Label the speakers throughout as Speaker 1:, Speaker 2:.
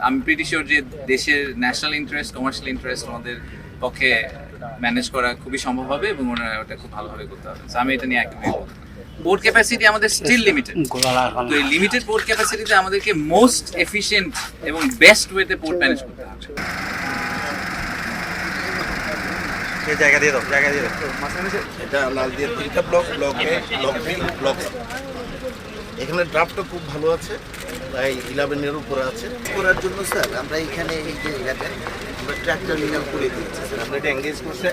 Speaker 1: আমি pretty sure যে দেশের ন্যাশনাল ইন্টারেস্ট, কমার্শিয়াল ইন্টারেস্ট আমাদের পক্ষে ম্যানেজ করা খুবই সম্ভব হবে এবং ওনারা ওটা খুব ভালোভাবে করতে হবে। আমি এটা নিয়ে একদমই পোর্ট ক্যাপাসিটি আমাদের স্টিল লিমিটেড। তো এই লিমিটেড পোর্ট ক্যাপাসিটিতে আমাদেরকে মোস্ট এফিশিয়েন্ট এবং বেস্ট ওয়েতে পোর্ট ম্যানেজ করতে হবে।
Speaker 2: জায়গা দিয়ে দাও।
Speaker 3: এটা লালদিয়া 3টা block, block A, block B, block C. এখানে ড্রাফটটা খুব ভালো আছে, প্রায় 11-এর উপরে আছে। করার জন্য স্যার আমরা এখানে এই যে এলাকায় আমরা ট্র্যাক্টর লিগাল করে দিচ্ছি স্যার। আমরা এটা এঙ্গেজ করছে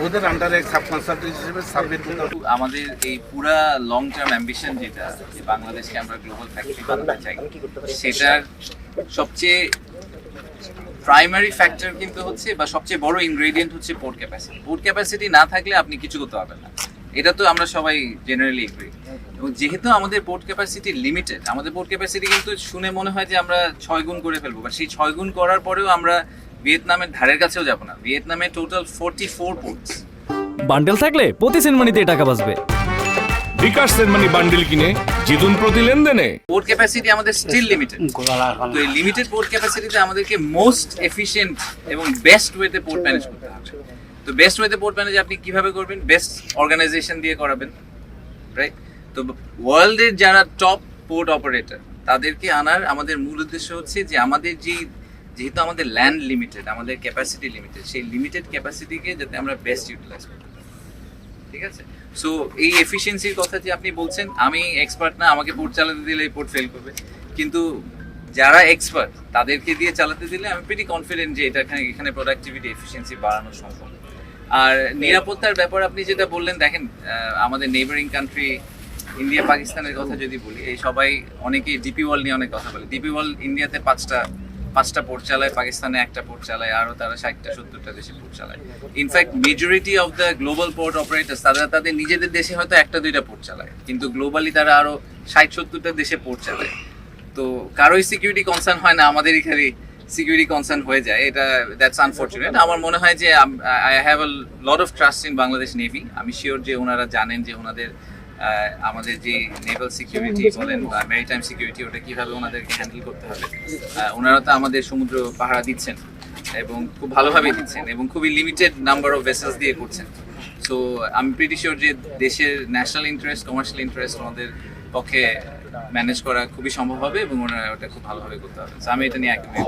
Speaker 3: ওদের আন্ডারে সাব কনসালটেন্ট হিসেবে সার্ভে করতে।
Speaker 1: আমাদের এই পুরা লং টার্ম অ্যাম্বিশন যেটা, যে বাংলাদেশকে আমরা গ্লোবাল ফ্যাক্টরি বানাতে চাই, সেটার সবচেয়ে প্রাইমারি ফ্যাক্টর কিন্তু হচ্ছে বা সবচেয়ে বড় ইনগ্রেডিয়েন্ট হচ্ছে পোর্ট ক্যাপাসিটি। পোর্ট ক্যাপাসিটি না থাকলে আপনি কিছু করতে পারবেন না, এটা তো আমরা সবাই জেনারেলি এগ্রি। এবং যেহেতু আমাদের পোর্ট ক্যাপাসিটি লিমিটেড, আমাদের পোর্ট ক্যাপাসিটি কিন্তু শুনে মনে হয় যে আমরা 6 গুণ করে ফেলবো, বা সেই 6 গুণ করার পরেও আমরা ভিয়েতনামের ধারের কাছেও যাব না। ভিয়েতনামে টোটাল 44 পোর্টস।
Speaker 4: বান্ডেল থাকলে প্রতি সেনমানিতে টাকা বাঁচবে।
Speaker 5: বিকাশ সেনমানি বান্ডেল কিনে জিতুন প্রতি লেনদেনে।
Speaker 1: পোর্ট ক্যাপাসিটি আমাদের স্টিল লিমিটেড। তো এই লিমিটেড পোর্ট ক্যাপাসিটিতে আমাদেরকে মোস্ট এফিশিয়েন্ট এবং বেস্ট ওয়েতে পোর্ট ম্যানেজ করতে হবে। তো বেস্ট ওয়েতে পোর্ট ম্যানেজ আপনি কিভাবে করবেন? বেস্ট অর্গানাইজেশন দিয়ে করাবেন, রাইট? তো ওয়ার্ল্ডের যারা টপ পোর্ট অপারেটর তাদেরকে আনার আমাদের মূল উদ্দেশ্য হচ্ছে যে আমাদের যেহেতু আমাদের ল্যান্ড লিমিটেড, আমাদের ক্যাপাসিটি লিমিটেড, সেই লিমিটেড ক্যাপাসিটিকে যাতে আমরা বেস্ট ইউটিলাইজ করতে পারি। ঠিক আছে? সো এই এফিসিয়েন্সির কথা যে আপনি বলছেন, আমি এক্সপার্ট না, আমাকে পোর্ট চালাতে দিলে এই পোর্ট ফেল করবে, কিন্তু যারা এক্সপার্ট তাদেরকে দিয়ে চালাতে দিলে আমি প্রিটি কনফিডেন্ট যে এখানে প্রোডাক্টিভিটি, এফিসিয়েন্সি বাড়ানো সম্ভব। আর নিরাপত্তার ব্যাপার আপনি যেটা বললেন, দেখেন আমাদের নেইবারিং কান্ট্রি ইন্ডিয়া পাকিস্তানের কথা যদি বলি, এই সবাই অনেকেই ডিপি ওয়ার্ল্ড নিয়ে অনেক কথা বলে। ডিপি ওয়ার্ল্ড ইন্ডিয়াতে পাঁচটা পোর্ট চালায়, পাকিস্তানে একটা পোর্ট চালায়, আরও তারা 60-70টা দেশে পোর্ট চালায়। In fact majority of the global port operators তারা তাদের নিজেদের দেশে হয়তো 1-2টা পোর্ট চালায়, কিন্তু গ্লোবালি তারা আরও 60-70টা দেশে পোর্ট চালায়। তো কারোই সিকিউরিটি কনসার্ন হয় না, আমাদেরই খালি সিকিউরিটি কনসার্ন হয়ে যায়। এটা দ্যাটস আনফর্চুনেট। আমার মনে হয় যে I have a lot of trust in Bangladesh navy. আমি শিওর যে ওনারা জানেন যে ওনাদের আমাদের যে নেভাল সিকিউরিটি বলেন বা ম্যারিটাইম সিকিউরিটি, ওটা কীভাবে ওনাদেরকে হ্যান্ডেল করতে হবে। ওনারা তো আমাদের সমুদ্র পাহারা দিচ্ছেন এবং খুব ভালোভাবেই দিচ্ছেন এবং খুবই লিমিটেড নাম্বার অফ ভেসেলস দিয়ে করছেন। সো আমি প্রিটি শিওর যে দেশের ন্যাশনাল ইন্টারেস্ট, কমার্শিয়াল ইন্টারেস্ট আমাদের পক্ষে ম্যানেজ করা খুবই সম্ভব হবে এবং ওনারা ওটা খুব ভালোভাবে করতে হবে। আমি এটা নিয়ে একদমই